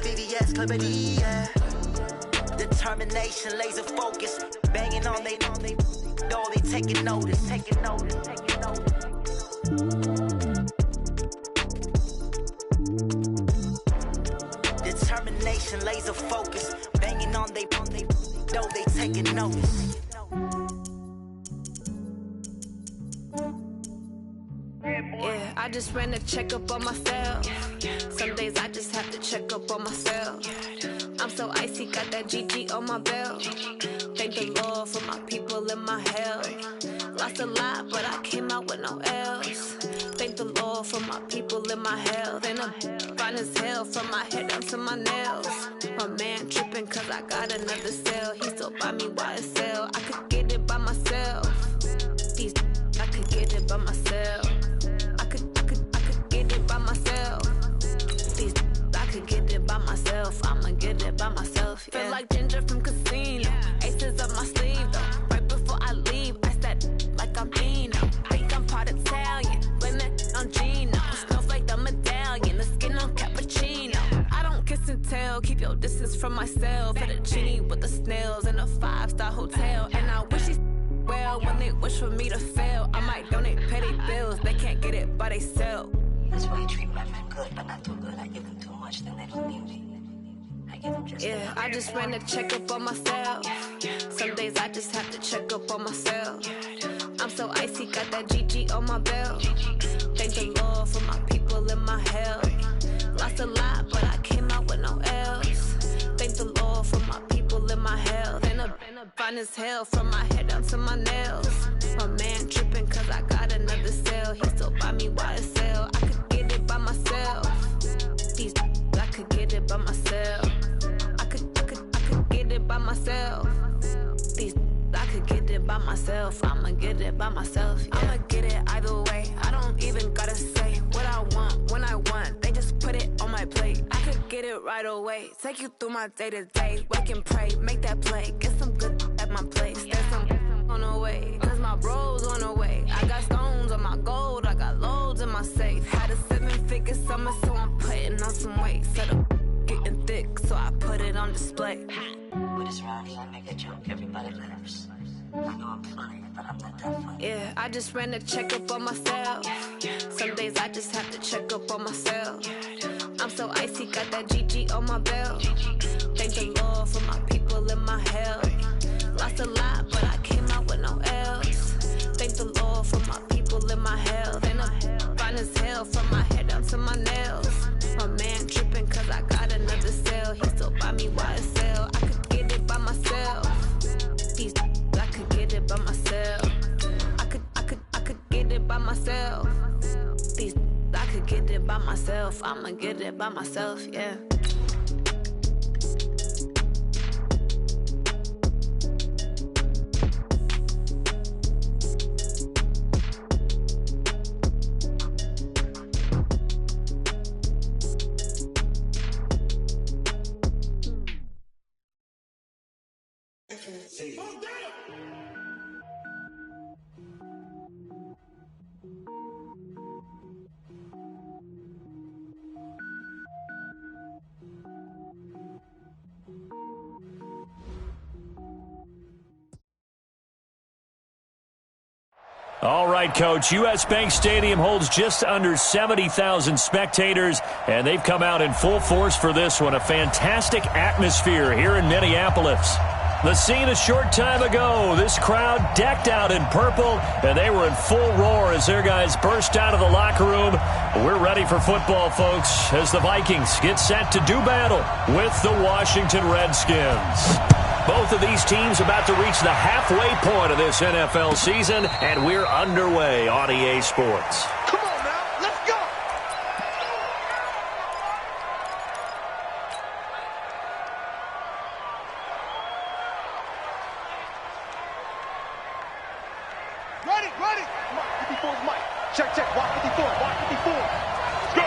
VVS, clarity, yeah. Determination, laser focus, banging on they door, they taking notice. Determination, laser focus, banging on they door, they taking notice. Yeah, I just ran a checkup on myself. Some days I just have to check up on myself. I'm so icy, got that GG on my belt. Thank the Lord for my people in my health. Lost a lot, but I came out with no L's. Thank the Lord for my people in my health. And I'm fine as hell from my head down to my nails. My man tripping cause I got another cell. He still buy me YSL. I could get it by myself. These I could get it by myself. I could get it by myself. These I could get it by myself. I'ma get it by myself. Yeah. Feel like Ginger from Casino. Aces up my sleeve though. Right before I leave, I said like I'm Dino. Think I'm part Italian. Blame it on Gino. Smells like the medallion. The skin on cappuccino. I don't kiss and tell. Keep your distance from myself. At a genie with the snails in a 5-star hotel. And I wish he's well when they wish for me to fail. I might donate petty bills. They can't get it by themselves. That's why you treat my men good, but not too good. I give them too much, then they don't need me. I give them just yeah, I just ran a checkup on myself. Some days I just have to check up on myself. I'm so icy, got that GG on my belt. Thank the Lord for my people in my health. Lost a lot, but I came out with no L's. Thank the Lord for my people in my health. And I'm fine as hell from my head down to my nails. My man tripping cause I got another cell. He still buy me YSL. I could get it by myself. These I could get it by myself. I could get it by myself. These I could get it by myself. I'ma get it by myself. Yeah. I'ma get it either way. I don't even gotta say what I want when I want. They just put it on my plate. I could get it right away. Take you through my day to day. Wake and pray, make that play. Get some good at my place. There's some on the way, cause my bro's on the way. I got stones on my gold. I got loads in my safe. Had a 7-figure summer, so I'm putting on some weight. Set up getting thick, so I put it on display. With this round here, I make a joke, everybody laughs. I know I'm funny, but I'm not that funny. Yeah, I just ran a checkup on myself. Some days I just have to check up on myself. I'm so icy, got that GG on my belt. Thank the Lord for my people in my health. Lost a lot, but I came out with no L's. Thank the Lord for my people in my health. And I'm fine as hell from my head down to my nails. My man tripping cause I got another cell. He still buy me YSL. I could get it by myself. These I could get it by myself. I could get it by myself. These I could get it by myself. I'ma get it by myself, yeah. All right, Coach. U.S. Bank Stadium holds just under 70,000 spectators, and they've come out in full force for this one. A fantastic atmosphere here in Minneapolis. The scene a short time ago, this crowd decked out in purple, and they were in full roar as their guys burst out of the locker room. We're ready for football, folks, as the Vikings get set to do battle with the Washington Redskins. Both of these teams about to reach the halfway point of this NFL season, and we're underway on EA Sports. Come on now, let's go! Ready! Mike, 54 is Mike. Check, walk 54, walk 54. Go!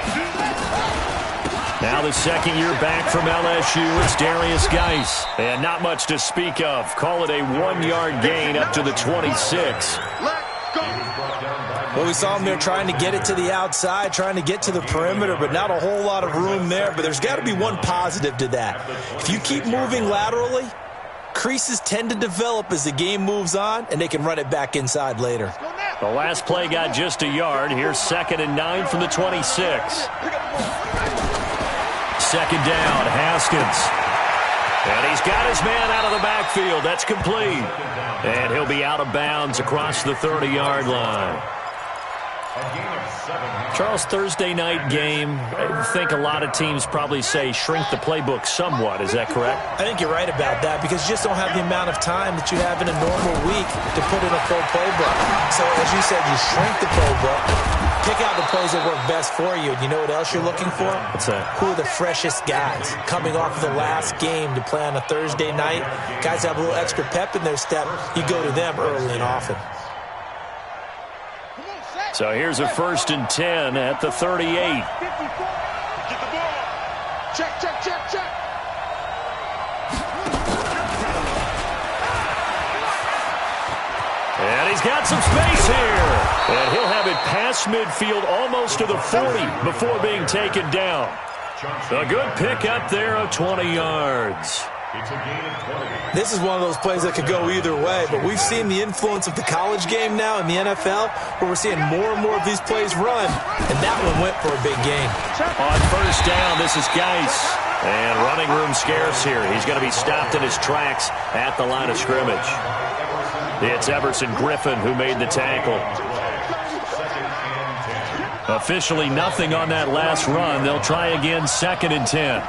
Now the second year back from LSU, it's Darius Geis. And not much to speak of. Call it a 1-yard gain up to the 26. Let's go! Well, we saw him there trying to get it to the outside, trying to get to the perimeter, but not a whole lot of room there. But there's got to be one positive to that. If you keep moving laterally, creases tend to develop as the game moves on, and they can run it back inside later. The last play got just a yard. Here's 2nd and 9 from the 26. Second down, Haskins. And he's got his man out of the backfield. That's complete. And he'll be out of bounds across the 30-yard line. Charles, Thursday night game, I think a lot of teams probably say shrink the playbook somewhat. Is that correct? I think you're right about that because you just don't have the amount of time that you have in a normal week to put in a full playbook. So, as you said, you shrink the playbook, pick out the plays that work best for you. And you know what else you're looking for? What's that? Who are the freshest guys coming off of the last game to play on a Thursday night? Guys have a little extra pep in their step. You go to them early and often. So here's a 1st and 10 at the 38. Get the ball. Check, check, check, check. And he's got some space here. And he'll have it past midfield almost to the 40 before being taken down. A good pick up there of 20 yards. This is one of those plays that could go either way, but we've seen the influence of the college game now in the NFL, where we're seeing more and more of these plays run, and that one went for a big gain. On 1st down, this is Geis. And running room scarce here. He's going to be stopped in his tracks at the line of scrimmage. It's Everson Griffin who made the tackle. Officially nothing on that last run. They'll try again 2nd and 10.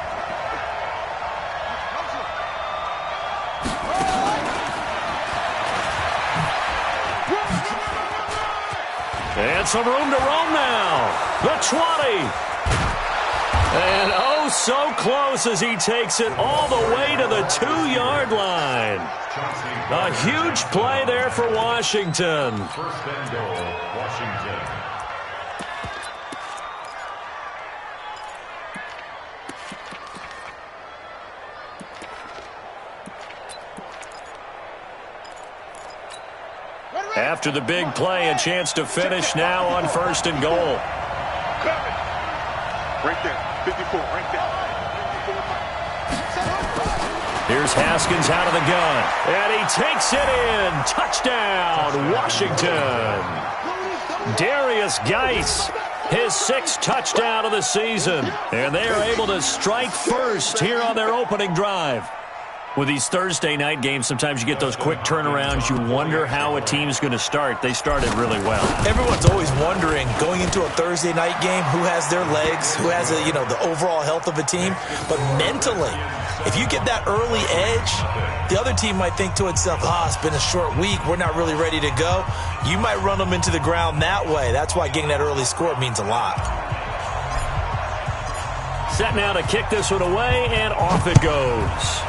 And some room to roam now. The 20. And oh, so close as he takes it all the way to the 2-yard line. A huge play there for Washington. First and goal, Washington. After the big play, a chance to finish now on 1st and goal. Right there, 54, right there. Here's Haskins out of the gun. And he takes it in. Touchdown, Washington. Darius Geis, his 6th touchdown of the season. And they are able to strike first here on their opening drive. With these Thursday night games, sometimes you get those quick turnarounds. You wonder how a team's going to start. They started really well. Everyone's always wondering, going into a Thursday night game, who has their legs, who has the overall health of a team. But mentally, if you get that early edge, the other team might think to itself, it's been a short week. We're not really ready to go. You might run them into the ground that way. That's why getting that early score means a lot. Set now to kick this one away, and off it goes.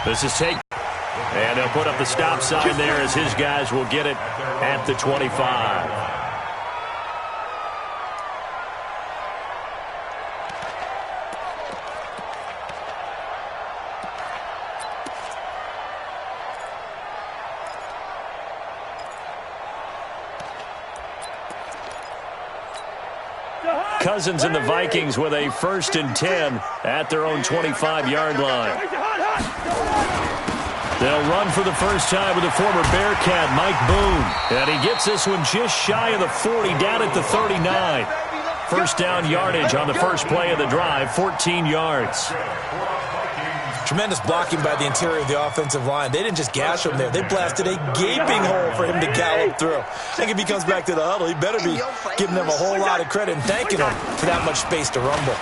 This is take. And they'll put up the stop sign there as his guys will get it at the 25. Cousins and the Vikings with a 1st and 10 at their own 25-yard line. They'll run for the first time with the former Bearcat, Mike Boone. And he gets this one just shy of the 40, down at the 39. First down yardage on the first play of the drive, 14 yards. Tremendous blocking by the interior of the offensive line. They didn't just gash him there. They blasted a gaping hole for him to gallop through. I think if he comes back to the huddle, he better be giving them a whole lot of credit and thanking them for that much space to rumble.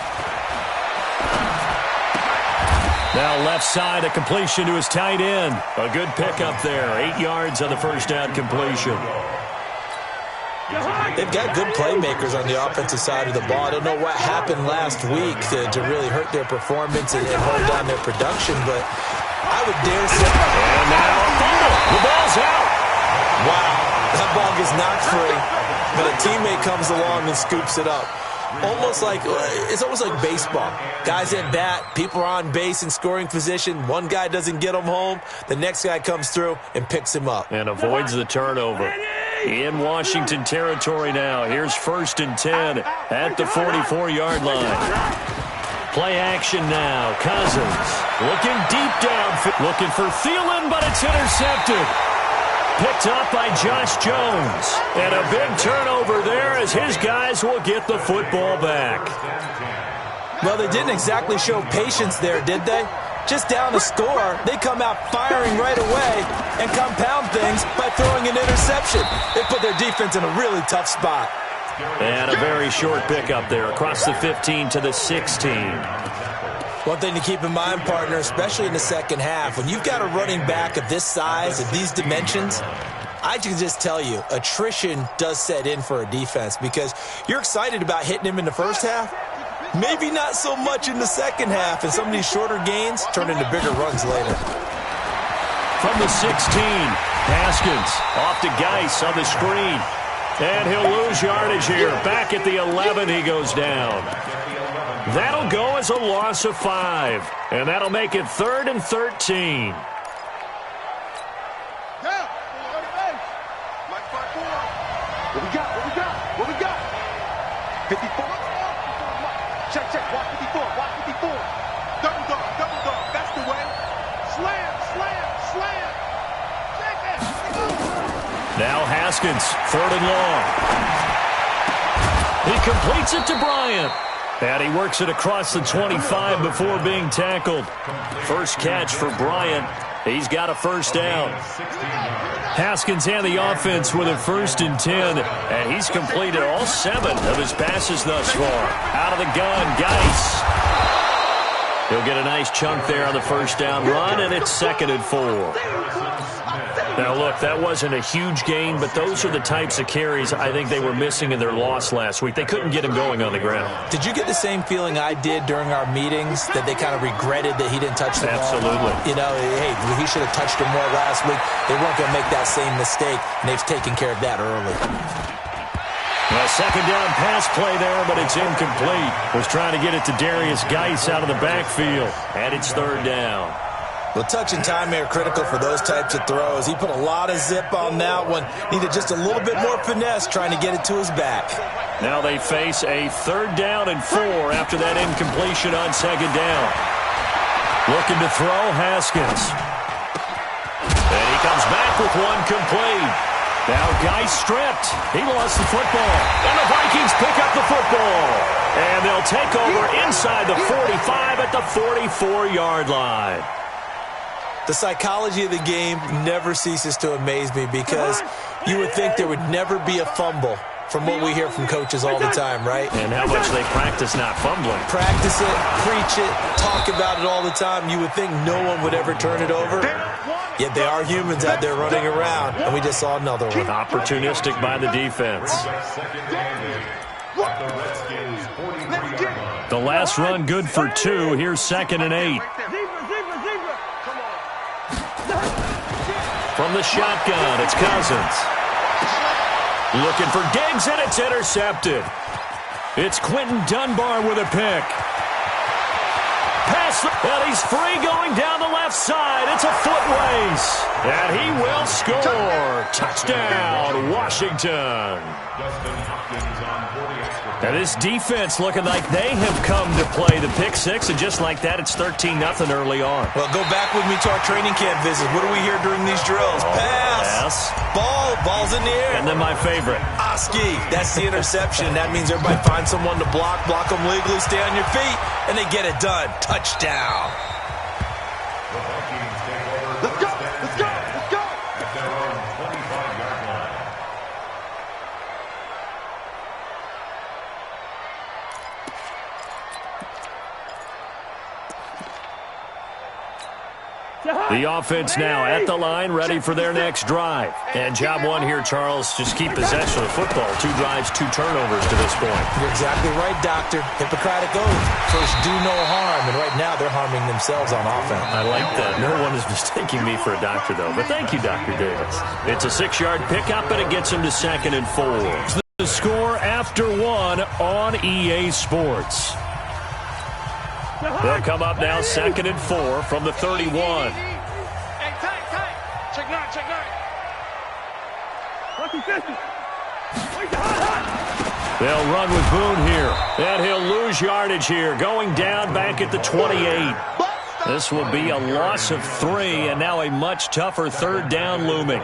Now left side, a completion to his tight end. A good pickup there. 8 yards on the first down completion. They've got good playmakers on the offensive side of the ball. I don't know what happened last week to really hurt their performance and hold down their production, but I would dare say... And now a fumble. The ball's out. Wow. That ball gets knocked free, but a teammate comes along and scoops it up. almost like baseball. Guys at bat, people are on base in scoring position. One guy doesn't get him home. The next guy comes through and picks him up. And avoids the turnover. In Washington territory now. Here's 1st and 10 at the 44-yard line. Play action now. Cousins looking deep down. Looking for Thielen, but it's intercepted. Picked up by Josh Jones. And a big turnover there as his guys will get the football back. Well, they didn't exactly show patience there, did they? Just down a score, they come out firing right away and compound things by throwing an interception. They put their defense in a really tough spot. And a very short pickup there across the 15 to the 16. One thing to keep in mind, partner, especially in the second half, when you've got a running back of this size, of these dimensions, I can just tell you, attrition does set in for a defense because you're excited about hitting him in the first half. Maybe not so much in the second half, and some of these shorter gains turn into bigger runs later. From the 16, Haskins off to Geis on the screen. And he'll lose yardage here. Back at the 11, he goes down. That'll go as a loss of 5. And that'll make it 3rd and 13. What we got? What we got? What we got? 54. Check, check. Watch 54. Watch 54. Double dog. Double dog. That's the way. Slam, slam, slam. Check it. Now Haskins, 3rd and long. He completes it to Bryant. And he works it across the 25 before being tackled. First catch for Bryant. He's got a first down. Haskins and the offense with a 1st and 10. And he's completed all 7 of his passes thus far. Out of the gun, Geis. He'll get a nice chunk there on the first down run, and it's 2nd and 4. Now, look, that wasn't a huge gain, but those are the types of carries I think they were missing in their loss last week. They couldn't get him going on the ground. Did you get the same feeling I did during our meetings, that they kind of regretted that he didn't touch the ball? Absolutely. You know, hey, he should have touched him more last week. They weren't going to make that same mistake, and they've taken care of that early. A 2nd down pass play there, but it's incomplete. Was trying to get it to Darius Geis out of the backfield, and it's 3rd down. Well, touch and time are critical for those types of throws. He put a lot of zip on that one. Needed just a little bit more finesse trying to get it to his back. Now they face a 3rd down and 4 after that incompletion on 2nd down. Looking to throw, Haskins. And he comes back with one complete. Now Geis stripped. He lost the football. And the Vikings pick up the football. And they'll take over inside the 45 at the 44-yard line. The psychology of the game never ceases to amaze me because you would think there would never be a fumble from what we hear from coaches all the time, right? And how much they practice not fumbling. Practice it, preach it, talk about it all the time. You would think no one would ever turn it over. Yet they are humans out there running around, and we just saw another one. Opportunistic by the defense. The last run good for 2. Here's 2nd and 8. From the shotgun, it's Cousins. Looking for Diggs, and it's intercepted. It's Quentin Dunbar with a pick. Pass, and he's free going down the left side. It's a foot race, and he will score. Touchdown, Washington. And this defense looking like they have come to play the pick 6, and just like that, it's 13-0 early on. Well, go back with me to our training camp visit. What do we hear during these drills? Pass. Ball's in the air. And then my favorite. Oski. That's the interception. That means everybody finds someone to block them legally, stay on your feet, and they get it done. Touchdown. Let's go. Let's go. Let's go. The offense now at the line, ready for their next drive. And job 1 here, Charles, just keep possession of the football. 2 drives, 2 turnovers to this point. You're exactly right, Doctor. Hippocratic oath. First, do no harm. And right now, they're harming themselves on offense. I like that. No one is mistaking me for a doctor, though. But thank you, Dr. Davis. It's a 6-yard pickup, and it gets him to 2nd and 4. The score after one on EA Sports. They'll come up now 2nd and 4 from the 31. Hey, tight. Check nine. They'll run with Boone here. And he'll lose yardage here. Going down back at the 28. This will be a loss of 3, and now a much tougher 3rd down looming.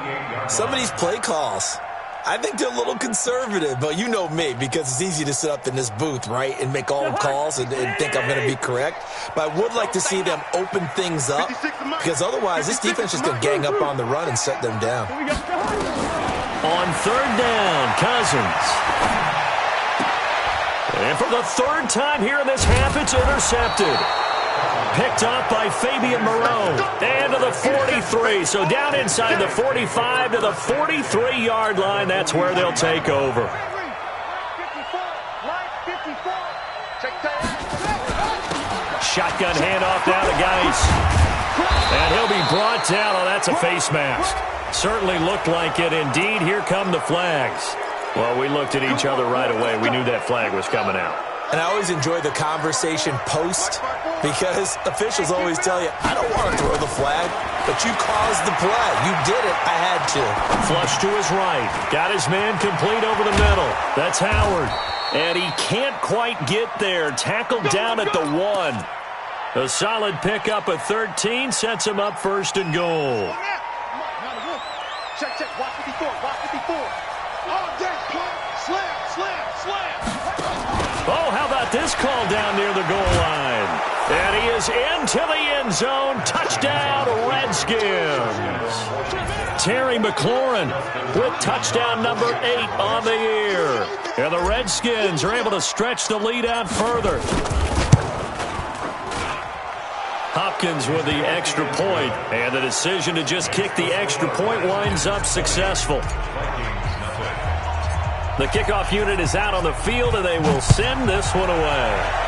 Some of these play calls, I think they're a little conservative, but you know me, because it's easy to sit up in this booth, right, and make all the calls and think I'm going to be correct. But I would like to see them open things up, because otherwise this defense is going to gang up on the run and shut them down. On 3rd down, Cousins. And for the 3rd time here in this half, it's intercepted. Picked up by Fabian Moreau. And to the 43. So down inside the 45 to the 43-yard line. That's where they'll take over. Shotgun handoff down to Geis. And he'll be brought down. Oh, that's a face mask. Certainly looked like it. Indeed, here come the flags. Well, we looked at each other right away. We knew that flag was coming out. And I always enjoy the conversation post, because officials always tell you, I don't want to throw the flag, but you caused the play. You did it. I had to. Flush to his right. Got his man complete over the middle. That's Howard. And he can't quite get there. Tackled down at the 1. A solid pickup of 13 sets him up 1st and goal. Check. Watch 54. All day, play. Slam. Oh, how about this call down near the goal line? And he is into the end zone. Touchdown, Redskins. Terry McLaurin with touchdown number 8 on the year. And the Redskins are able to stretch the lead out further. Hopkins with the extra point, and the decision to just kick the extra point winds up successful. The kickoff unit is out on the field, and they will send this one away.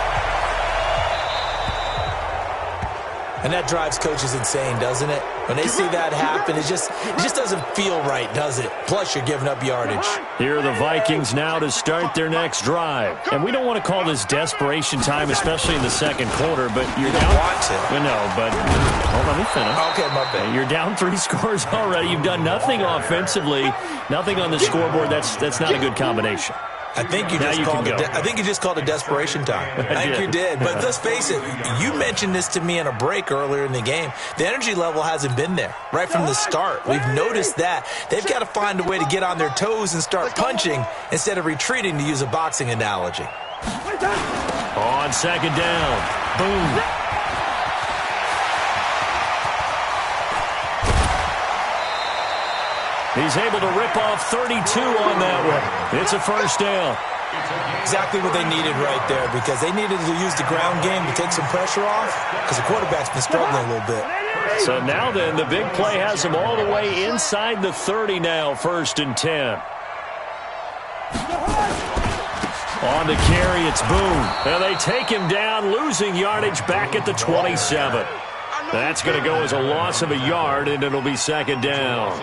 And that drives coaches insane, doesn't it? When they see that happen, it just doesn't feel right, does it? Plus, you're giving up yardage. Here are the Vikings now to start their next drive. And we don't want to call this desperation time, especially in the 2nd quarter, but you're down. Want to. Well, no, but hold on, let me finish. Okay, my bad. You're down 3 scores already. You've done nothing offensively, nothing on the scoreboard. That's not a good combination. I think you just called it desperation time. I think you did. But let's face it, you mentioned this to me in a break earlier in the game. The energy level hasn't been there right from the start. We've noticed that. They've got to find a way to get on their toes and start punching instead of retreating, to use a boxing analogy. On 2nd down. Boom. He's able to rip off 32 on that one. It's a 1st down. Exactly what they needed right there, because they needed to use the ground game to take some pressure off, because the quarterback's been struggling a little bit. So now then, the big play has him all the way inside the 30 now, 1st and 10. On the carry, it's Boone. And they take him down, losing yardage back at the 27. That's going to go as a loss of a yard, and it'll be 2nd down.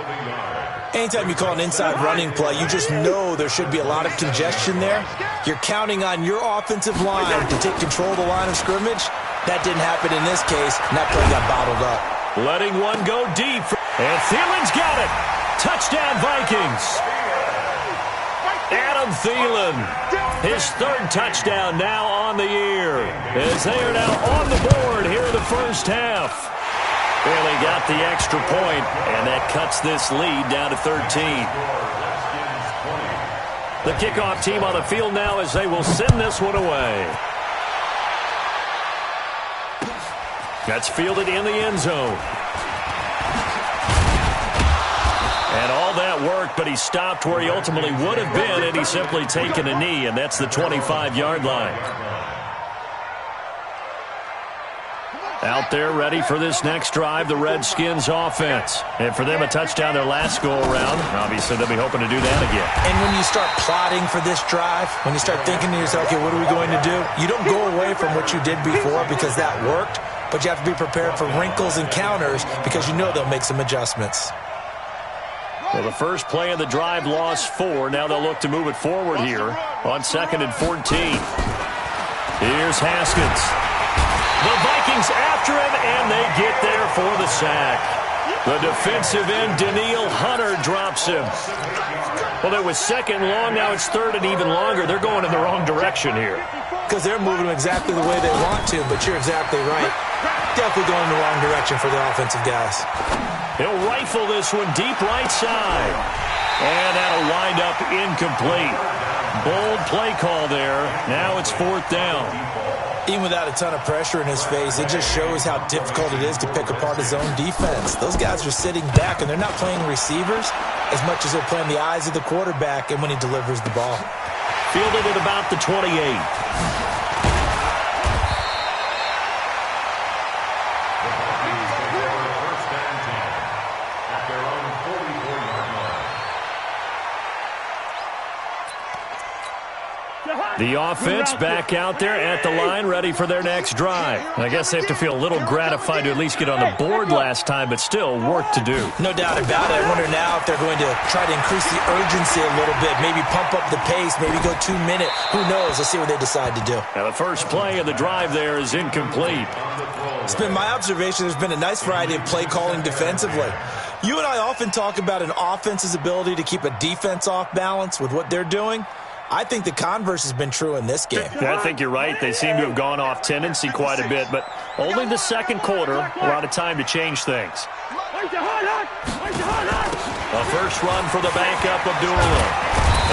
Anytime you call an inside running play, you just know there should be a lot of congestion there. You're counting on your offensive line to take control of the line of scrimmage. That didn't happen in this case, and that play got bottled up. Letting one go deep. And Thielen's got it. Touchdown, Vikings. Adam Thielen, his 3rd touchdown now on the year, as they are now on the board here in the 1st half. Barely got the extra point, and that cuts this lead down to 13. The kickoff team on the field now, as they will send this one away. That's fielded in the end zone. And all that worked, but he stopped where he ultimately would have been, and he's simply taken a knee, and that's the 25-yard line. Out there ready for this next drive, the Redskins offense. And for them, a touchdown their last go-around. Obviously, they'll be hoping to do that again. And when you start plotting for this drive, when you start thinking to yourself, okay, what are we going to do? You don't go away from what you did before because that worked, but you have to be prepared for wrinkles and counters because you know they'll make some adjustments. Well, the first play of the drive lost 4. Now they'll look to move it forward here on 2nd and 14. Here's Haskins. The Vikings after him, and they get there for the sack. The defensive end, Danielle Hunter, drops him. Well, it was 2nd and long. Now it's 3rd and even longer. They're going in the wrong direction here. Because they're moving them exactly the way they want to, but you're exactly right. Definitely going in the wrong direction for the offensive guys. He'll rifle this one deep right side. And that'll wind up incomplete. Bold play call there. Now it's 4th down. Even without a ton of pressure in his face, it just shows how difficult it is to pick apart his own defense. Those guys are sitting back, and they're not playing receivers as much as they're playing the eyes of the quarterback and when he delivers the ball. Fielded at about the 28. The offense back out there at the line, ready for their next drive. I guess they have to feel a little gratified to at least get on the board last time, but still work to do. No doubt about it. I wonder now if they're going to try to increase the urgency a little bit, maybe pump up the pace, maybe go 2 minute. Who knows? Let's see what they decide to do. Now the first play of the drive there is incomplete. It's been my observation there's been a nice variety of play calling defensively. You and I often talk about an offense's ability to keep a defense off balance with what they're doing. I think the converse has been true in this game. Yeah, I think you're right. They seem to have gone off tendency quite a bit, but only the second quarter, a lot of time to change things. A first run for the backup, Abdullah.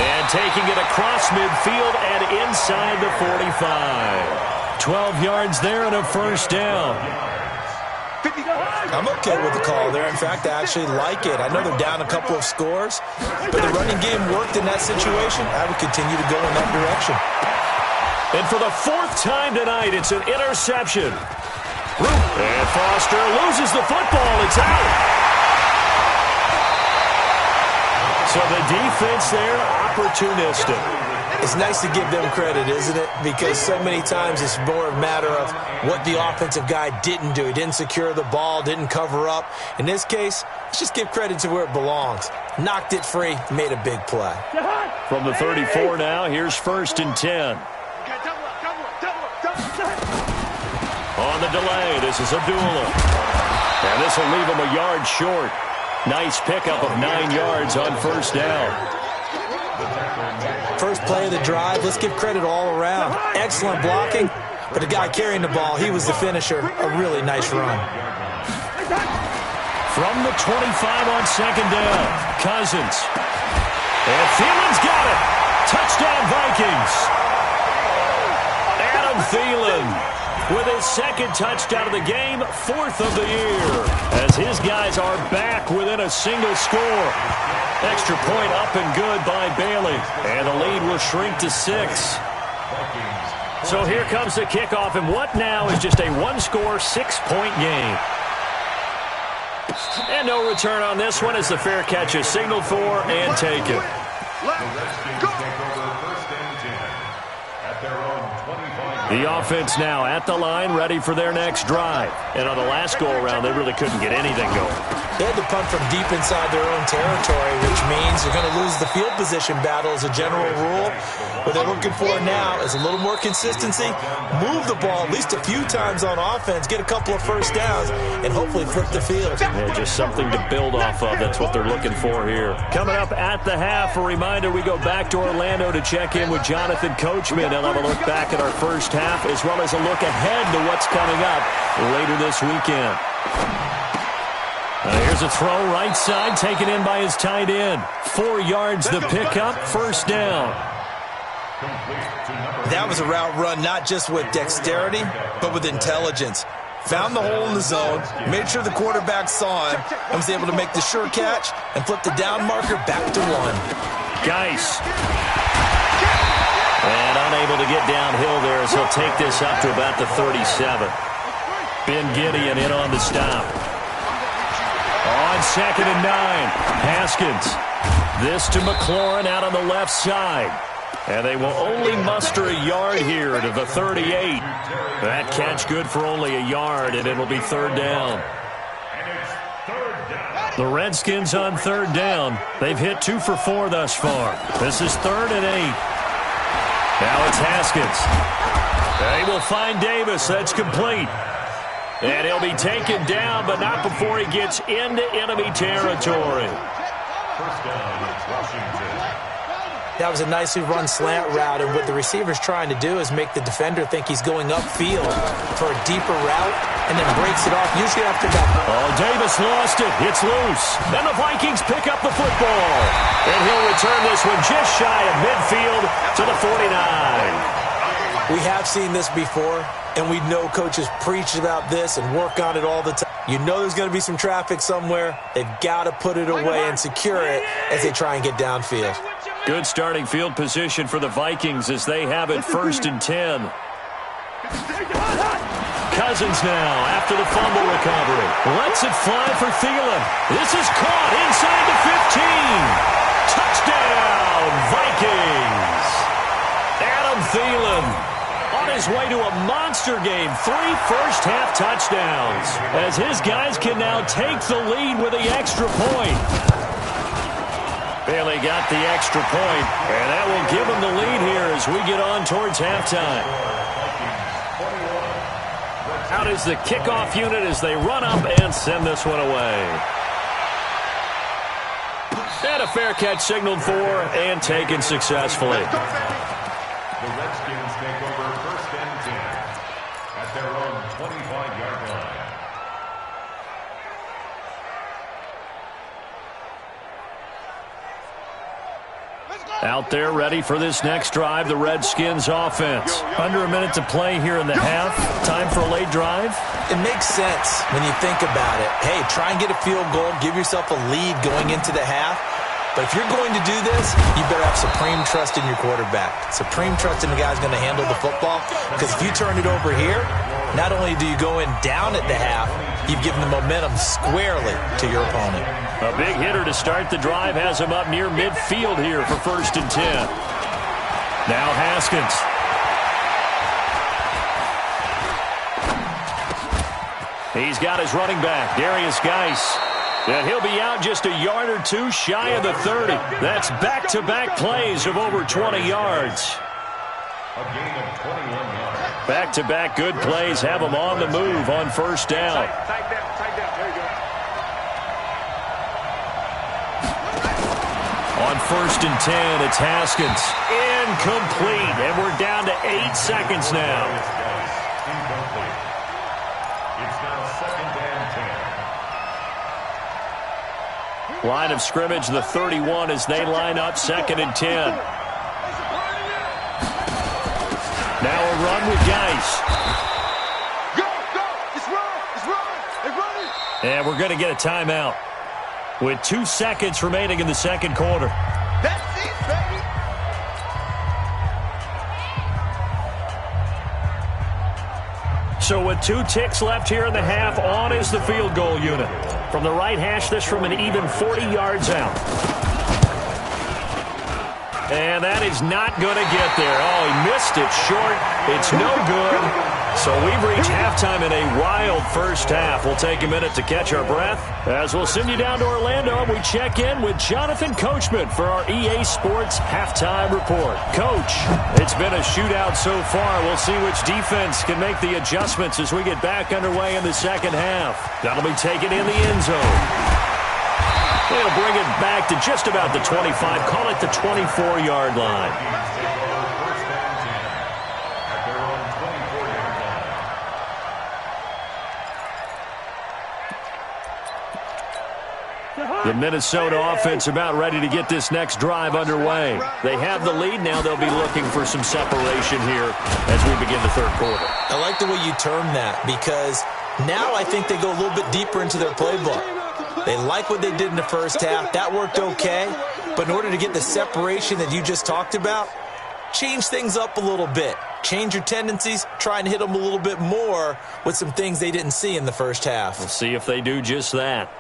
And taking it across midfield and inside the 45. 12 yards there and a first down. I'm okay with the call there. In fact, I actually like it. I know they're down a couple of scores, but the running game worked in that situation. I would continue to go in that direction. And for the 4th time tonight, it's an interception. And Foster loses the football. It's out. So the defense there, opportunistic. It's nice to give them credit, isn't it? Because so many times it's more a matter of what the offensive guy didn't do. He didn't secure the ball, didn't cover up. In this case, let's just give credit to where it belongs. Knocked it free, made a big play. From the 34 now, here's 1st and 10. On the delay, this is Abdullah. And this will leave him a yard short. Nice pickup of 9 yards on first down. First play of the drive, let's give credit all around. Excellent blocking, but the guy carrying the ball, he was the finisher. A really nice run. From the 25 on second down, Cousins. And Thielen's got it. Touchdown, Vikings. Adam Thielen with his 2nd touchdown of the game, 4th of the year, as his guys are back within a single score. Extra point up and good by Bailey, and the lead will shrink to 6. So here comes the kickoff, and what now is just a one-score, 6-point game. And no return on this one as the fair catch is signaled for and taken. The offense now at the line, ready for their next drive. And on the last go-around, they really couldn't get anything going. They had to punt from deep inside their own territory, which means they're going to lose the field position battle as a general rule. What they're looking for now is a little more consistency, move the ball at least a few times on offense, get a couple of first downs, and hopefully flip the field. Yeah, just something to build off of. That's what they're looking for here. Coming up at the half, a reminder, we go back to Orlando to check in with Jonathan Coachman. He'll have a look back at our first half as well as a look ahead to what's coming up later this weekend. Here's a throw right side taken in by his tight end. 4 yards the pickup, first down. That was a route run not just with dexterity, but with intelligence. Found the hole in the zone, made sure the quarterback saw him, and was able to make the sure catch and flip the down marker back to 1. Geis. And unable to get downhill there as he'll take this up to about the 37. Ben Gideon in on the stop. On 2nd and 9, Haskins. This to McLaurin out on the left side. And they will only muster a yard here to the 38. That catch good for only a yard, and it'll be 3rd down. The Redskins on third down. They've hit 2 for 4 thus far. This is 3rd and 8. Now it's Haskins. They will find Davis. That's complete. And he'll be taken down, but not before he gets into enemy territory. That was a nicely run slant route, and what the receiver's trying to do is make the defender think he's going upfield for a deeper route and then breaks it off, usually after that. Oh, Davis lost it. It's loose. Then the Vikings pick up the football. And he'll return this one just shy of midfield to the 49. We have seen this before, and we know coaches preach about this and work on it all the time. You know there's going to be some traffic somewhere. They've got to put it away and secure it as they try and get downfield. Good starting field position for the Vikings as they have it 1st and 10. Cousins now after the fumble recovery. Lets it fly for Thielen. This is caught inside the 15. Touchdown, Vikings. Adam Thielen on his way to a monster game. 3 first-half touchdowns as his guys can now take the lead with the extra point. Bailey got the extra point, and that will give him the lead here as we get on towards halftime. Out is the kickoff unit as they run up and send this one away. And a fair catch signaled for and taken successfully. The Redskins take over 1st and 10 at their own 25-yard line. Out there ready for this next drive, the Redskins offense. Under a minute to play here in the half. Time for a late drive. It makes sense when you think about it. Hey, try and get a field goal. Give yourself a lead going into the half. But if you're going to do this, you better have supreme trust in your quarterback. Supreme trust in the guy's going to handle the football. Because if you turn it over here, not only do you go in down at the half, you've given the momentum squarely to your opponent. A big hitter to start the drive has him up near midfield here for 1st and 10. Now Haskins. He's got his running back, Darius Geis. And he'll be out just a yard or 2 shy of the 30. That's back-to-back plays of over 20 yards. A gain of 21 yards. Back-to-back good plays have him on the move on 1st down. Tight down. There you go. On 1st and 10, it's Haskins. Incomplete, and we're down to 8 seconds now. Incomplete. It's now 2nd and 10. Line of scrimmage, the 31, as they line up 2nd and 10. Now a run with Geis. Go! It's run! They're running! And we're going to get a timeout with 2 seconds remaining in the second quarter. That's it, baby! So with 2 ticks left here in the half, on is the field goal unit. From the right hash, this from an even 40 yards out. And that is not going to get there. Oh, he missed it short. It's no good. So we've reached halftime in a wild first half. We'll take a minute to catch our breath as we'll send you down to Orlando and we check in with Jonathan Coachman for our EA Sports Halftime Report. Coach, it's been a shootout so far. We'll see which defense can make the adjustments as we get back underway in the second half. That'll be taken in the end zone. They'll bring it back to just about the 25, call it the 24-yard line. The Minnesota offense about ready to get this next drive underway. They have the lead now. They'll be looking for some separation here as we begin the third quarter. I like the way you term that because now I think they go a little bit deeper into their playbook. They like what they did in the first half. That worked okay. But in order to get the separation that you just talked about, change things up a little bit. Change your tendencies. Try and hit them a little bit more with some things they didn't see in the first half. We'll see if they do just that.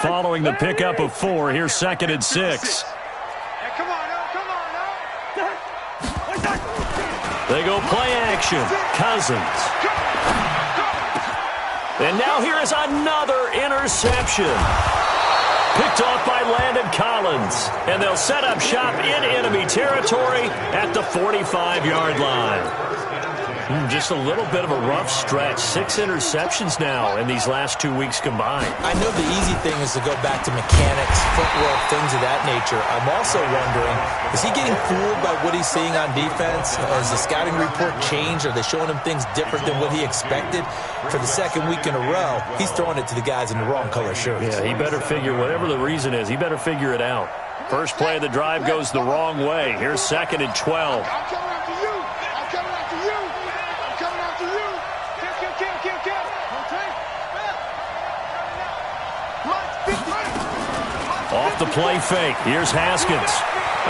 Following the pickup of 4, here's 2nd and 6. Come on now. They go play action. Cousins. And now here is another interception. Picked off by Landon Collins. And they'll set up shop in enemy territory at the 45-yard line. Just a little bit of a rough stretch. 6 interceptions now in these last 2 weeks combined. I know the easy thing is to go back to mechanics, footwork, things of that nature. I'm also wondering, is he getting fooled by what he's seeing on defense? Has the scouting report changed? Are they showing him things different than what he expected? For the second week in a row, he's throwing it to the guys in the wrong color shirts. Yeah, he better figure, whatever the reason is, he better figure it out. First play of the drive goes the wrong way. Here's 2nd and 12. Off the play fake. Here's Haskins.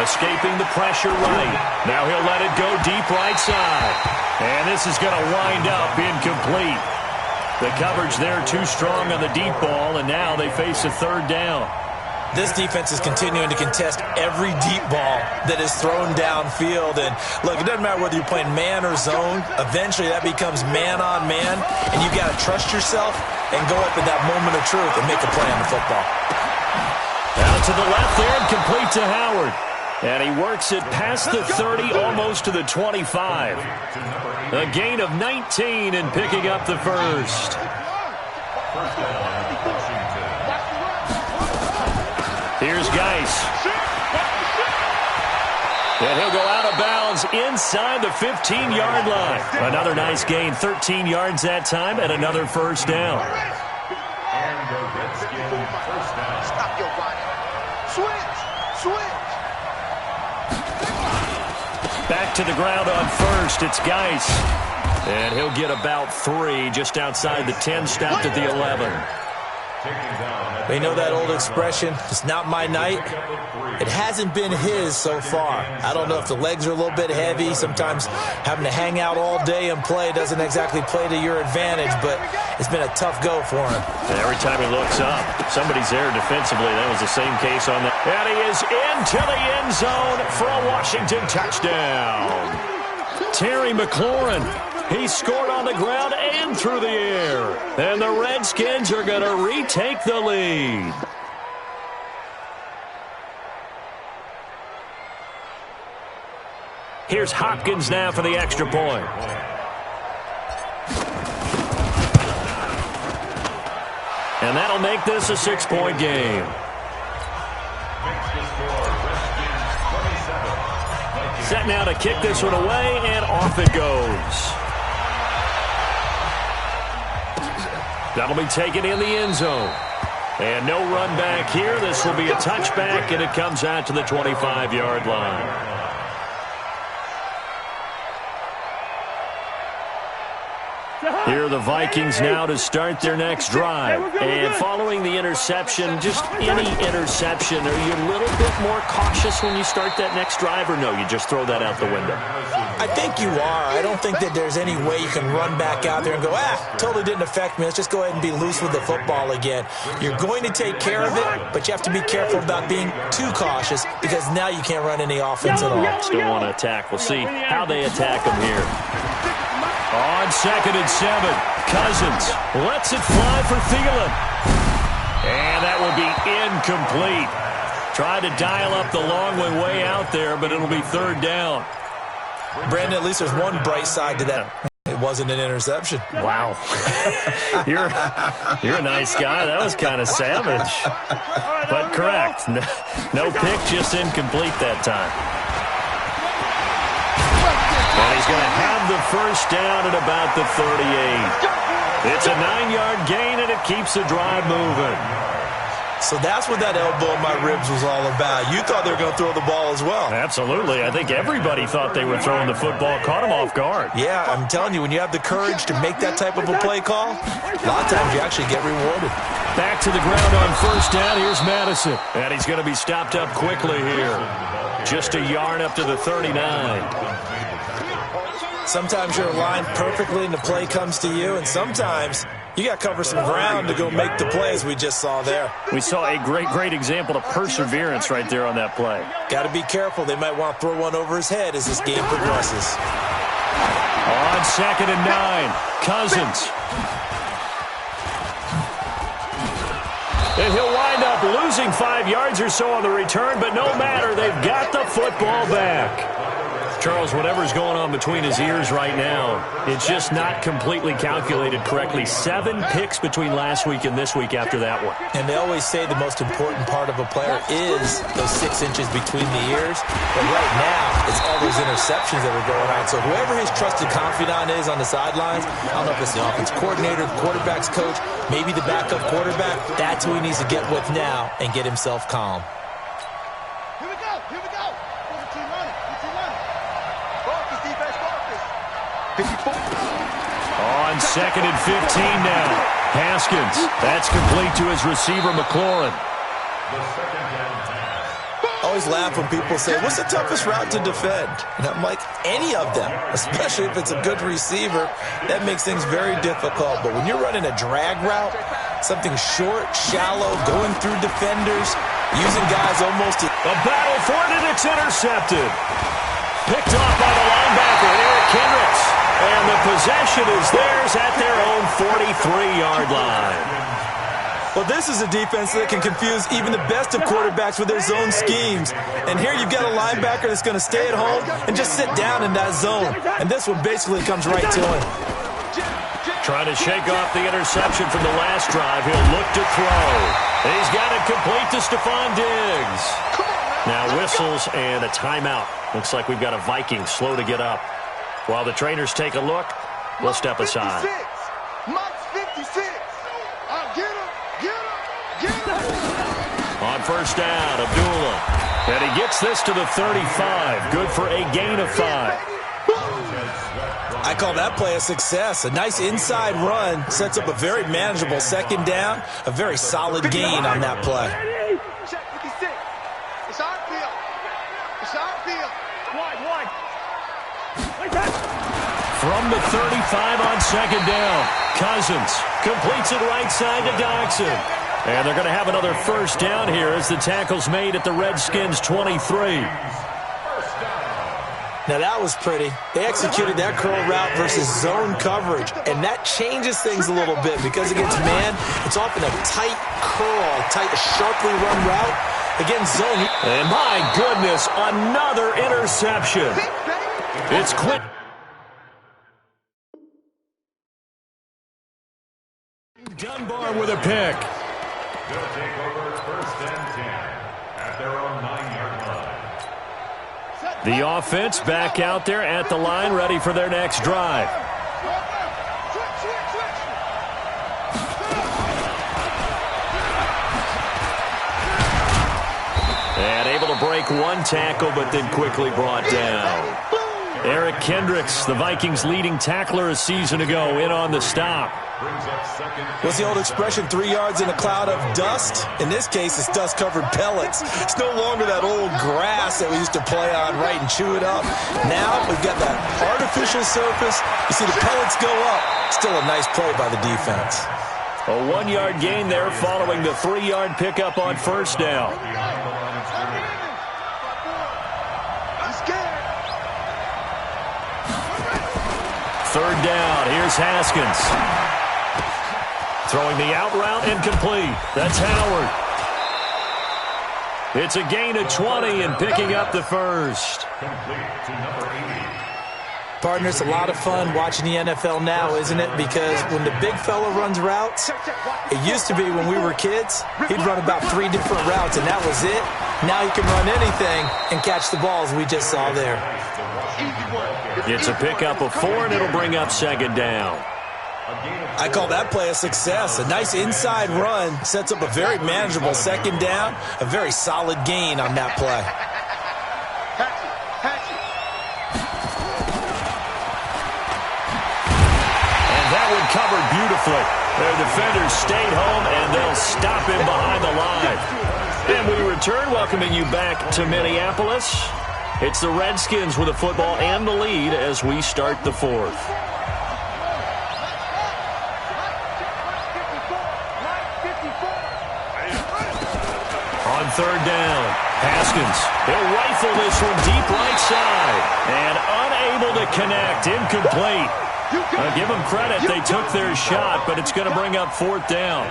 Escaping the pressure right. Now he'll let it go deep right side. And this is going to wind up incomplete. The coverage there too strong on the deep ball, and now they face a 3rd down. This defense is continuing to contest every deep ball that is thrown downfield. And, look, it doesn't matter whether you're playing man or zone. Eventually that becomes man-on-man, and you've got to trust yourself and go up at that moment of truth and make a play on the football. Out to the left there and complete to Howard. And he works it past the 30, almost to the 25. A gain of 19 and picking up the first. Here's Geis. And he'll go out of bounds inside the 15-yard line. Another nice gain, 13 yards that time, and another first down. And the Redskins first down. Stop your running. Switch. Back to the ground on first. It's Geis. And he'll get about 3 just outside the 10, stopped at the 11. You know that old expression, it's not my night? It hasn't been his so far. I don't know if the legs are a little bit heavy. Sometimes having to hang out all day and play doesn't exactly play to your advantage, but it's been a tough go for him. And every time he looks up, somebody's there defensively. That was the same case on that. And he is into the end zone for a Washington touchdown. Terry McLaurin. He scored on the ground and through the air. And the Redskins are going to retake the lead. Here's Hopkins now for the extra point. And that'll make this a 6-point game. Set now to kick this one away, and off it goes. That'll be taken in the end zone. And no run back here. This will be a touchback, and it comes out to the 25-yard line. Here are the Vikings now to start their next drive. And following the interception, just any interception, are you a little bit more cautious when you start that next drive, or no, you just throw that out the window? I think you are. I don't think that there's any way you can run back out there and go, totally didn't affect me. Let's just go ahead and be loose with the football again. You're going to take care of it, but you have to be careful about being too cautious because now you can't run any offense at all. Still want to attack. We'll see how they attack them here. On 2nd and 7, Cousins lets it fly for Thielen. And that will be incomplete. Tried to dial up the long way out there, but it'll be 3rd down. Brandon, at least there's one bright side to that. It wasn't an interception. Wow. You're a nice guy. That was kind of savage. But correct. No pick, just incomplete that time. And he's going to have the first down at about the 38. It's a 9-yard gain, and it keeps the drive moving. So that's what that elbow in my ribs was all about. You thought they were going to throw the ball as well. Absolutely. I think everybody thought they were throwing the football, caught him off guard. Yeah, I'm telling you, when you have the courage to make that type of a play call, a lot of times you actually get rewarded. Back to the ground on first down. Here's Madison. And he's going to be stopped up quickly here. Just a yard up to the 39. Sometimes you're aligned perfectly and the play comes to you, and sometimes you got to cover some ground to go make the plays we just saw there. We saw a great example of perseverance right there on that play. Got to be careful. They might want to throw one over his head as this game progresses. On 2nd and 9, Cousins. And he'll wind up losing 5 yards or so on the return, but no matter, they've got the football back. Charles, whatever's going on between his ears right now, it's just not completely calculated correctly. 7 picks between last week and this week after that one. And they always say the most important part of a player is those 6 inches between the ears. But right now, it's all those interceptions that are going on. So whoever his trusted confidant is on the sidelines, I don't know if it's the offense coordinator, the quarterback's coach, maybe the backup quarterback, that's who he needs to get with now and get himself calm. Here we go. Here we go. Good team running. Good team running. Focus, defense, focus. 54. On 2nd and 15 now. Haskins. That's complete to his receiver, McLaurin. The second down pass. Always laugh when people say, what's the toughest route to defend? And I'm like, any of them, especially if it's a good receiver, that makes things very difficult. But when you're running a drag route, something short, shallow, going through defenders, using guys almost to... A battle for it, and it's intercepted. Picked off by the linebacker, Eric Kendricks. And the possession is theirs at their own 43-yard line. Well, this is a defense that can confuse even the best of quarterbacks with their zone schemes. And here you've got a linebacker that's going to stay at home and just sit down in that zone. And this one basically comes right to him. Trying to shake off the interception from the last drive. He'll look to throw. He's got it complete to Stephon Diggs. Now whistles and a timeout. Looks like we've got a Viking slow to get up. While the trainers take a look, we'll step aside. Mike's 56. Get him, get him, get him. On first down, Abdullah. And he gets this to the 35. Good for a gain of 5. I call that play a success. A nice inside run sets up a very manageable second down. A very solid gain on that play. Check 56. It's our field. It's our field. Wide. From the 35 on second down, Cousins completes it right side to Doxson. And they're going to have another first down here as the tackle's made at the Redskins' 23. Now that was pretty. They executed that curl route versus zone coverage, and that changes things a little bit because against man, it's often a tight curl, tight, sharply run route. Against zone. And my goodness, another interception. It's quick. Dunbar with a pick. They'll take over first and 10 at their own 9-yard line. The offense back out there at the line, ready for their next drive. And able to break one tackle, but then quickly brought down. Eric Kendricks, the Vikings' leading tackler a season ago, in on the stop. What's the old expression, 3 yards in a cloud of dust? In this case, it's dust-covered pellets. It's no longer that old grass that we used to play on, right, and chew it up. Now we've got that artificial surface. You see the pellets go up. Still a nice play by the defense. A 1-yard gain there following the 3-yard pickup on first down. Third down, here's Haskins. Throwing the out route and complete. That's Howard. It's a gain of 20 and picking up the first. Complete to number 80. Partner, it's a lot of fun watching the NFL now, isn't it? Because when the big fella runs routes, it used to be when we were kids, he'd run about 3 different routes, and that was it. Now he can run anything and catch the balls we just saw there. It's a pickup of 4, and it'll bring up second down. I call that play a success. A nice inside run sets up a very manageable second down. A very solid gain on that play. And that one covered beautifully. Their defenders stayed home, and they'll stop him behind the line. And we return, welcoming you back to Minneapolis. It's the Redskins with the football and the lead as we start the fourth. On third down. Haskins, he'll rifle this one deep right side. And unable to connect, incomplete. Give them credit, they took their shot, but it's going to bring up fourth down.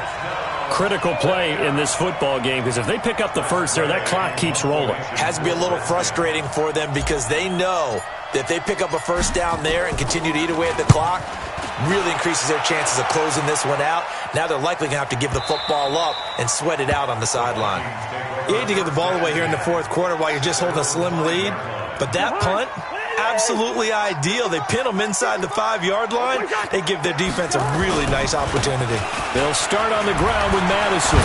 Critical play in this football game, because if they pick up the first there, that clock keeps rolling. Has to be a little frustrating for them because they know that if they pick up a first down there and continue to eat away at the clock, really increases their chances of closing this one out. Now they're likely going to have to give the football up and sweat it out on the sideline. You hate to give the ball away here in the fourth quarter while you're just holding a slim lead, but that punt, absolutely ideal. They pin them inside the 5-yard line. They give their defense a really nice opportunity. They'll start on the ground with Madison.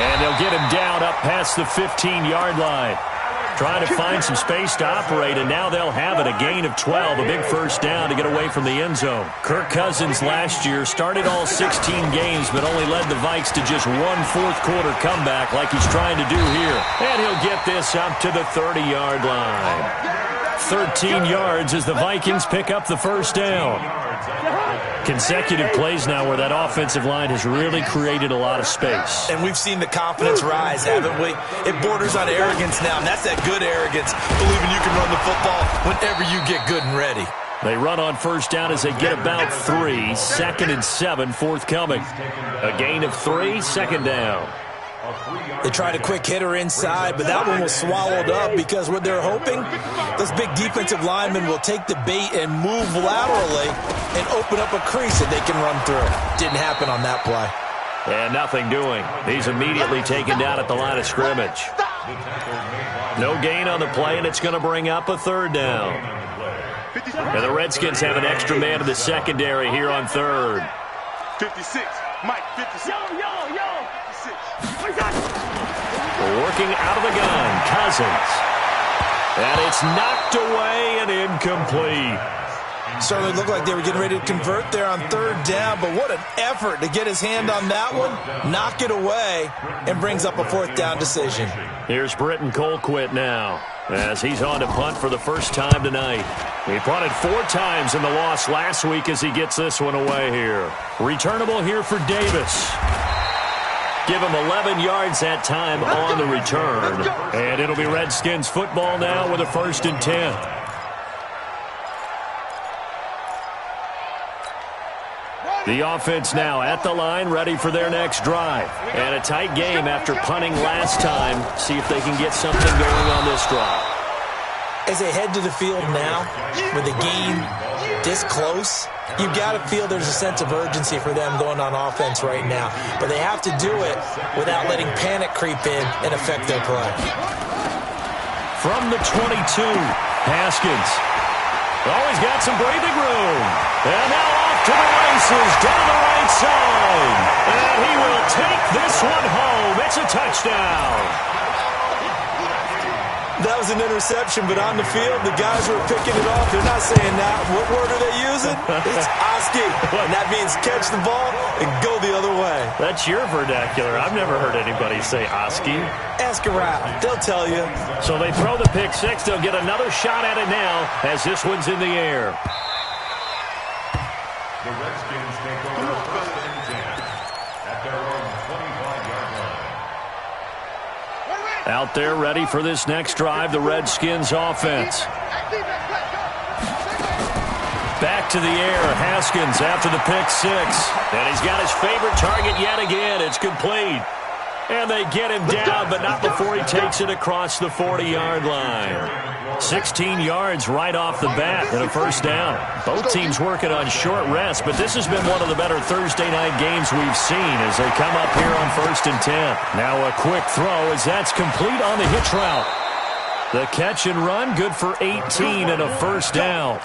And they'll get him down up past the 15-yard line. Trying to find some space to operate, and now they'll have it. A gain of 12, a big first down to get away from the end zone. Kirk Cousins last year started all 16 games, but only led the Vikes to just one fourth-quarter comeback like he's trying to do here. And he'll get this up to the 30-yard line. 13 yards as the Vikings pick up the first down. Consecutive plays now where that offensive line has really created a lot of space. And we've seen the confidence rise, haven't we? It borders on arrogance now, and that's that good arrogance, believing you can run the football whenever you get good and ready. They run on first down as they get about 3. 2nd and 7 forthcoming. A gain of 3, second down. They tried a quick hitter inside, but that one was swallowed up because what they're hoping, those big defensive linemen will take the bait and move laterally and open up a crease that they can run through. Didn't happen on that play. And nothing doing. He's immediately taken down at the line of scrimmage. No gain on the play, and it's going to bring up a third down. And the Redskins have an extra man in the secondary here on third. 56. Mike, 56. Working out of the gun, Cousins. And it's knocked away and incomplete. Certainly looked like they were getting ready to convert there on third down, but what an effort to get his hand on that one, knock it away, and brings up a fourth down decision. Here's Britton Colquitt now, as he's on to punt for the first time tonight. He punted 4 times in the loss last week as he gets this one away here. Returnable here for Davis. Give him 11 yards that time on the return. And it'll be Redskins football now with a 1st and 10. The offense now at the line, ready for their next drive. And a tight game after punting last time. See if they can get something going on this drive. As they head to the field now, with the game this close, you've got to feel there's a sense of urgency for them going on offense right now. But they have to do it without letting panic creep in and affect their play. From the 22, Haskins. Oh, he's got some breathing room. And now off to the races down the right side. And he will take this one home. It's a touchdown. That was an interception, but on the field, the guys who are picking it off, they're not saying that. What word are they using? It's Oski. And that means catch the ball and go the other way. That's your vernacular. I've never heard anybody say Oski. Ask around. They'll tell you. So they throw the pick six. They'll get another shot at it now as this one's in the air. The Redskins take over 1st and 10 at their own 25-yard line. Out there ready for this next drive, the Redskins offense. Back to the air, Haskins after the pick six. And he's got his favorite target yet again. It's complete. And they get him down, but not before he takes it across the 40-yard line. 16 yards right off the bat and a first down. Both teams working on short rest, but this has been one of the better Thursday night games we've seen as they come up here on 1st and 10. Now a quick throw as that's complete on the hitch route. The catch and run, good for 18 and a first down.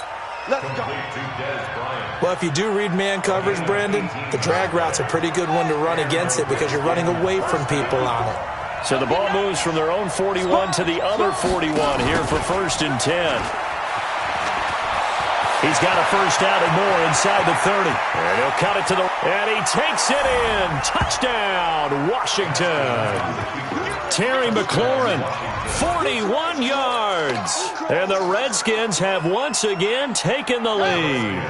Well, if you do read man coverage, Brandon, the drag route's a pretty good one to run against it because you're running away from people on it. So the ball moves from their own 41 to the other 41 here for 1st and 10. He's got a first down and more inside the 30. And he'll cut it to the... And he takes it in. Touchdown, Washington. Terry McLaurin, 41 yards. And the Redskins have once again taken the lead.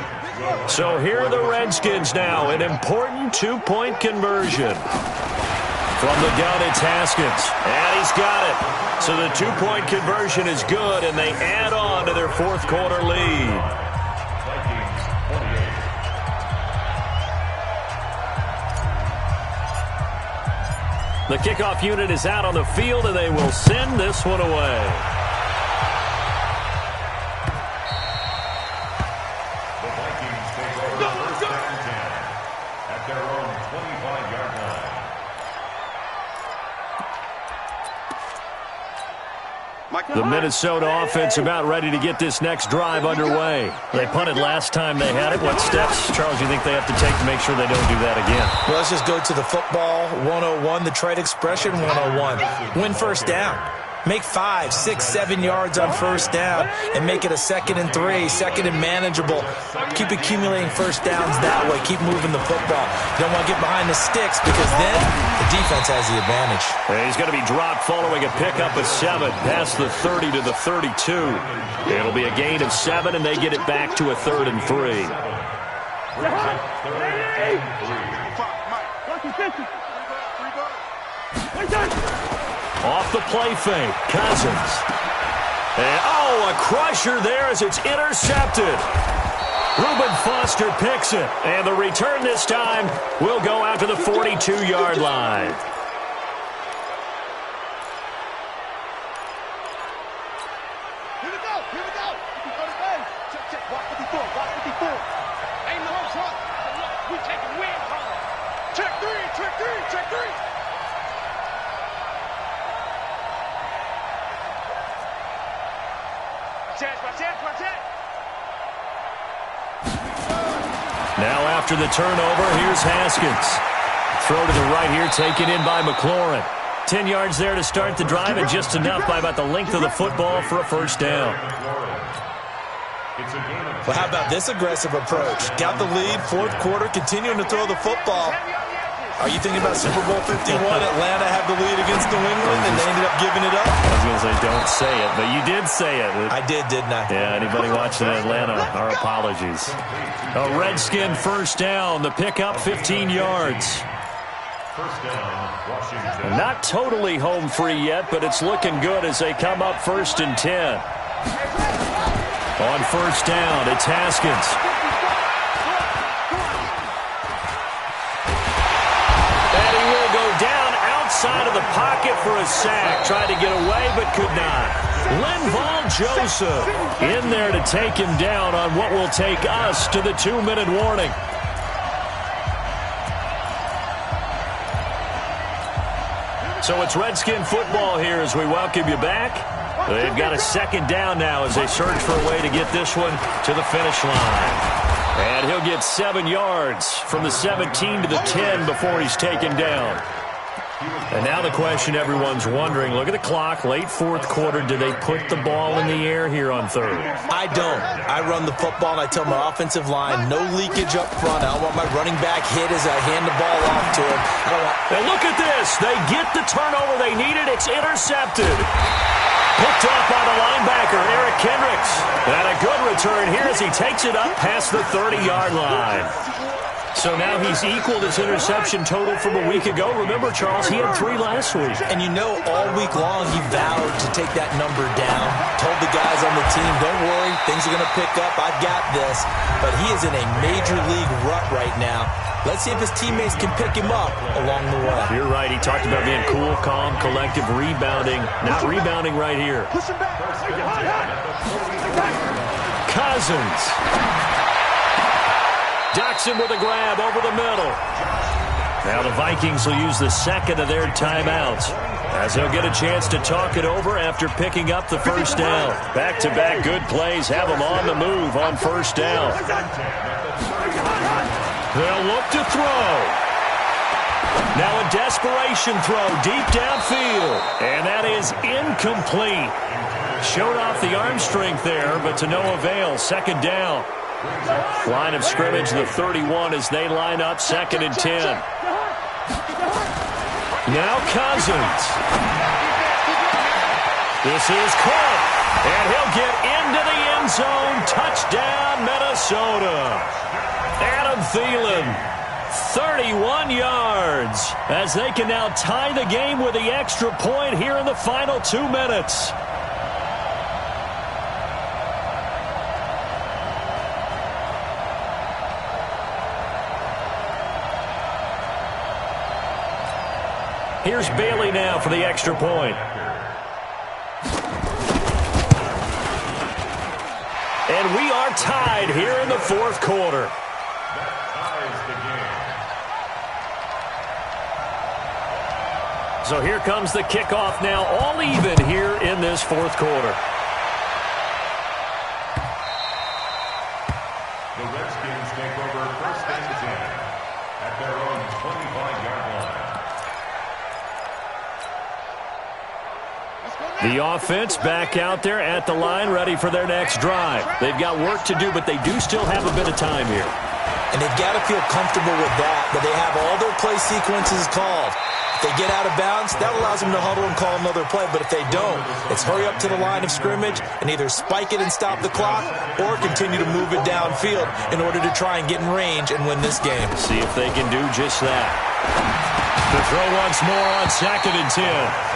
So here are the Redskins now, an important 2-point conversion. From the gun, it's Haskins. And he's got it. So the two-point conversion is good, and they add on to their fourth quarter lead. The kickoff unit is out on the field, and they will send this one away. The Vikings take over first and 10 at their own 25-yard line. The Minnesota offense about ready to get this next drive underway. They punted last time they had it. What steps, Charles, do you think they have to take to make sure they don't do that again? Well, let's just go to the football 101, the trade expression 101. Win first down. Make 5, 6, 7 yards on first down and make it a 2nd and 3, 2nd and manageable. Keep accumulating first downs that way. Keep moving the football. You don't want to get behind the sticks because then the defense has the advantage. He's going to be dropped following a pickup of 7 past the 30 to the 32. It'll be a gain of 7, and they get it back to a 3rd and 3. Off the play fake, Cousins. And, a crusher there as it's intercepted. Reuben Foster picks it, and the return this time will go out to the 42-yard line. Here we go. Check. Watch 54. Ain't no trouble. We taking wins home. Check three. Now after the turnover, here's Haskins. Throw to the right here, taken in by McLaurin. 10 yards there to start the drive, and just enough by about the length of the football for a first down. Well, how about this aggressive approach? Got the lead, fourth quarter, continuing to throw the football. Are you thinking about Super Bowl 51? Atlanta had the lead against New England, and they ended up giving it up? I was going to say, don't say it, but you did say it. I did, didn't I? Yeah, anybody watching Atlanta, our apologies. A Redskin first down. The pickup, 15 yards. First down, Washington. Not totally home free yet, but it's looking good as they come up 1st and 10. On first down, it's Haskins. And he will go down outside of the pocket for a sack. Tried to get away, but could not. Linval Joseph in there to take him down on what will take us to the 2-minute warning. So it's Redskin football here as we welcome you back. They've got a second down now as they search for a way to get this one to the finish line. And he'll get 7 yards from the 17 to the 10 before he's taken down. And now the question everyone's wondering, look at the clock, late fourth quarter, do they put the ball in the air here on third? I don't. I run the football, and I tell my offensive line, no leakage up front. I don't want my running back hit as I hand the ball off to him. I don't want... And look at this. They get the turnover they needed. It's intercepted. Picked up by the linebacker, Eric Kendricks. And a good return here as he takes it up past the 30-yard line. So now he's equaled his interception total from a week ago. Remember, Charles, he had 3 last week. And you know, all week long he vowed to take that number down. Told the guys on the team, don't worry, things are going to pick up. I've got this. But he is in a major league rut right now. Let's see if his teammates can pick him up along the way. You're right. He talked about being cool, calm, collective, rebounding. Not rebounding right here. Cousins. Ducks him with a grab over the middle. Now the Vikings will use the second of their timeouts as they'll get a chance to talk it over after picking up the first down. Back-to-back good plays have them on the move on first down. They'll look to throw. Now a desperation throw deep downfield. And that is incomplete. Showed off the arm strength there, but to no avail. Second down. Line of scrimmage, the 31 as they line up 2nd and 10. Now Cousins. This is Cook. And he'll get into the end zone. Touchdown, Minnesota. Adam Thielen 31 yards as they can now tie the game with the extra point here in the final 2 minutes. Here's Bailey now for the extra point. And we are tied here in the fourth quarter. So here comes the kickoff now, all even here in this fourth quarter. The Redskins take over first and 10 at their own 25-yard line. The offense back out there at the line, ready for their next drive. They've got work to do, but they do still have a bit of time here. And they've got to feel comfortable with that, but they have all their play sequences called. If they get out of bounds, that allows them to huddle and call another play. But if they don't, it's hurry up to the line of scrimmage and either spike it and stop the clock or continue to move it downfield in order to try and get in range and win this game. See if they can do just that. The throw once more on 2nd and 10.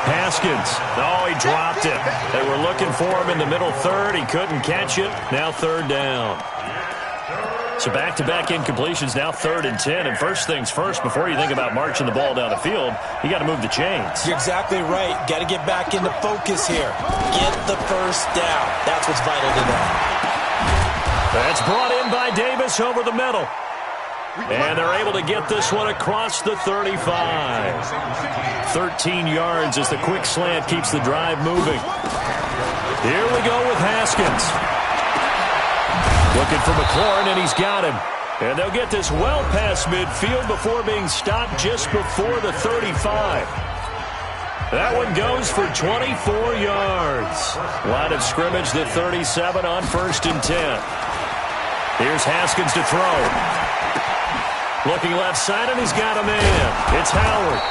Haskins. Oh, he dropped it. They were looking for him in the middle third. He couldn't catch it. Now 3rd down. So back-to-back incompletions, now 3rd and 10. And first things first, before you think about marching the ball down the field, you got to move the chains. You're exactly right. Got to get back into focus here. Get the first down. That's what's vital to them. That's brought in by Davis over the middle. And they're able to get this one across the 35. 13 yards as the quick slant keeps the drive moving. Here we go with Haskins. Looking for McLaurin, and he's got him. And they'll get this well past midfield before being stopped just before the 35. That one goes for 24 yards. Line of scrimmage, the 37 on 1st and 10. Here's Haskins to throw. Looking left side, and he's got a man. It's Howard.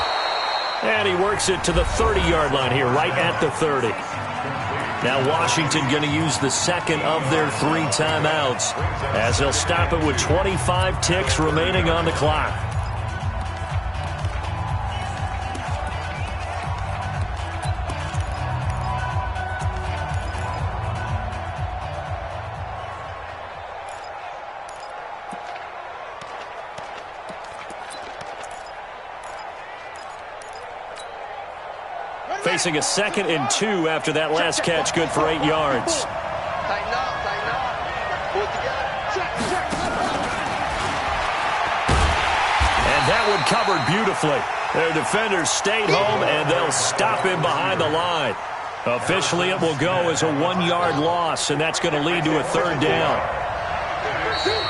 And he works it to the 30-yard line here, right at the 30. Now Washington going to use the second of their 3 timeouts as they'll stop it with 25 ticks remaining on the clock. Facing a 2nd and 2 after that last catch, good for 8 yards. Tighten up, tighten up. Pull it together. Check. And that one covered beautifully. Their defenders stayed home, and they'll stop him behind the line. Officially, it will go as a 1-yard loss, and that's going to lead to a 3rd down.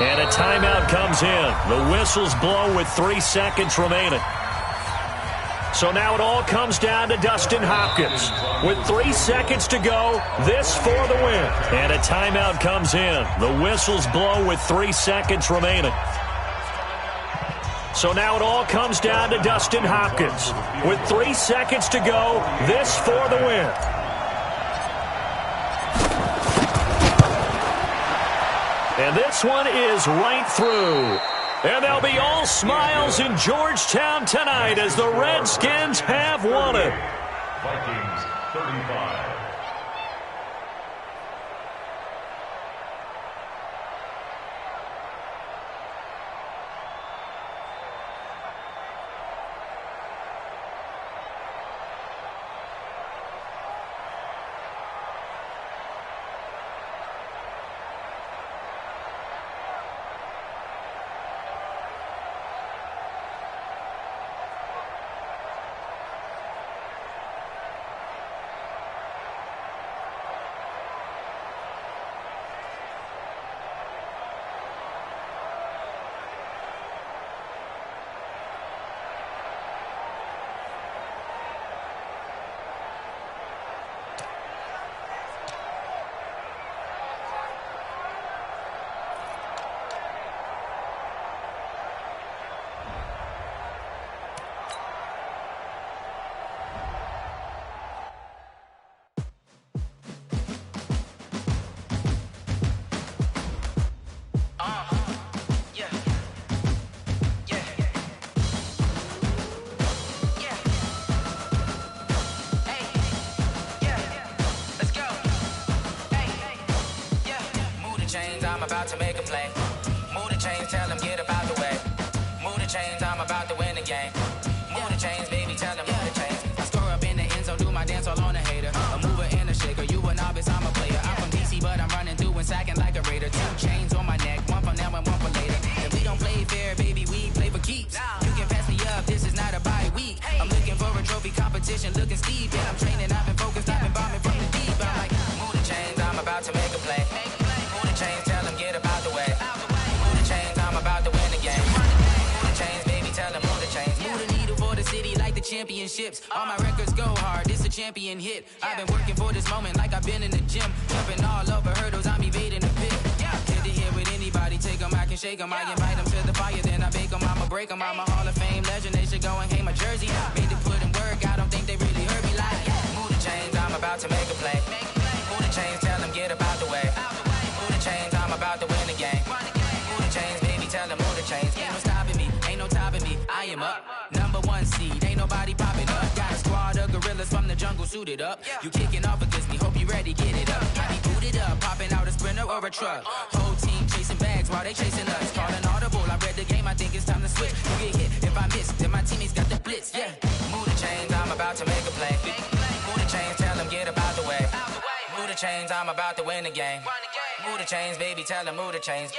And a timeout comes in. The whistles blow with 3 seconds remaining. So now it all comes down to Dustin Hopkins. With 3 seconds to go, this for the win. And a timeout comes in. The whistles blow with 3 seconds remaining. So now it all comes down to Dustin Hopkins. With 3 seconds to go, this for the win. And this one is right through. And they'll be all smiles in Georgetown tonight as the Redskins have won it. Vikings 35. championships. All my records go hard, this a champion hit. I've been working for this moment like I've been in the gym. Jumping all over hurdles, I'm evading the pit. Hit to hit with anybody, take them, I can shake them. I invite them to the fire, then I bake them, I'ma break them. I'm a Hall of Fame legend, they should go and hang my jersey. Made to put in work, I don't think they really heard me like. Move the chains, I'm about to make a play. Move the chains, tell them get up out the way. Move the chains, I'm about to win the game. Move the chains, baby, tell them move the chains. Ain't no stopping me, ain't no topping me, I am up. Number one seed, ain't nobody popping up. Got a squad of gorillas from the jungle suited up. You kicking off against me, hope you ready, get it up. I be booted up, popping out a sprinter or a truck. Whole team chasing bags while they chasing us. Calling audible, I read the game, I think it's time to switch. You get hit, if I miss, then my teammates got the blitz, yeah. Move the chains, I'm about to make a play. Move the chains, tell them get up out the way. Move the chains, I'm about to win the game. Move the chains, baby, tell them move the chains.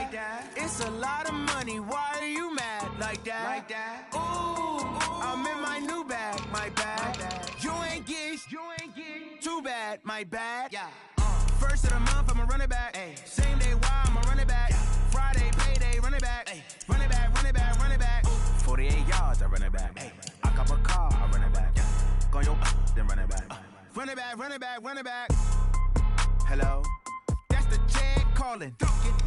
like that. It's a lot of money. Why are you mad like that? Like that. Ooh, I'm in my new bag, my bad. You ain't getting too bad, my bad. Yeah. First of the month, I'ma run it back. Ay. Same day, why I'ma run it back. Yeah. Friday, payday, run it back. Ay. Run it back, run it back, run it back. 48 yards, I run it back. Ay. I cop a car, I run it back. Yeah. Go your then run it back. Run it back, run it back, run it back. Hello? That's the Jag calling.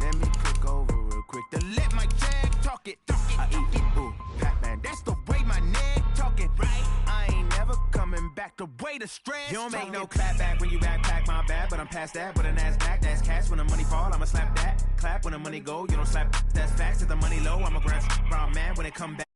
Let me click over real quick to let my Jag talk it. I eat it, ooh, Pac-Man. That's the way my neck talking. Right? I ain't never coming back the way the stress. You don't make no clap back when you backpack my bad. but I'm past that. But a NASDAQ, that's cash. When the money fall, I'ma slap that. Clap when the money go, you don't slap. That's facts. If the money low, I'ma grab brown man when it come back.